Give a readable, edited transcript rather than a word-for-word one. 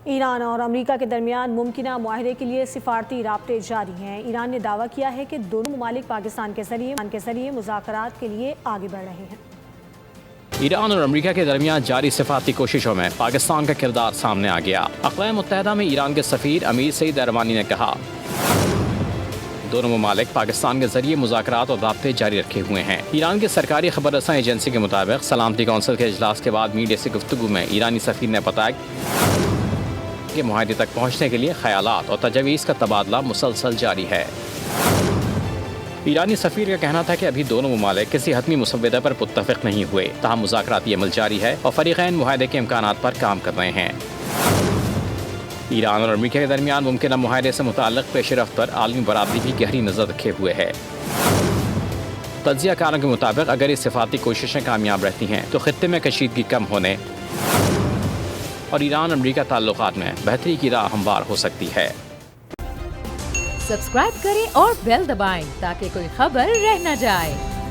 ایران اور امریکہ کے درمیان ممکنہ معاہدے کے لیے سفارتی رابطے جاری ہیں۔ ایران نے دعویٰ کیا ہے کہ دونوں ممالک پاکستان کے ذریعے مذاکرات کے لیے آگے بڑھ رہے ہیں۔ ایران اور امریکہ کے درمیان جاری سفارتی کوششوں میں پاکستان کا کردار سامنے آ گیا۔ اقوام متحدہ میں ایران کے سفیر امیر سعید ارمانی نے کہا، دونوں ممالک پاکستان کے ذریعے مذاکرات اور رابطے جاری رکھے ہوئے ہیں۔ ایران کی سرکاری خبر رساں ایجنسی کے مطابق سلامتی کونسل کے اجلاس کے بعد میڈیا سے گفتگو میں ایرانی سفیر نے بتایا کہ معاہدے تک پہنچنے کے لیے خیالات اور تجاویز کا تبادلہ مسلسل جاری ہے۔ ایرانی سفیر کا کہنا تھا کہ ابھی دونوں ممالک کسی حتمی مسودہ پر متفق نہیں ہوئے، تاہم مذاکراتی عمل جاری ہے اور فریقین معاہدے کے امکانات پر کام کر رہے ہیں۔ ایران اور امریکہ کے درمیان ممکنہ معاہدے سے متعلق پیش رفت پر عالمی برادری بھی گہری نظر رکھے ہوئے ہے۔ تجزیہ کاروں کے مطابق اگر یہ سفارتی کوششیں کامیاب رہتی ہیں تو خطے میں کشیدگی کم ہونے اور ایران امریکہ تعلقات میں بہتری کی راہ ہموار ہو سکتی ہے۔ سبسکرائب کریں اور بیل دبائیں تاکہ کوئی خبر رہ نہ جائے۔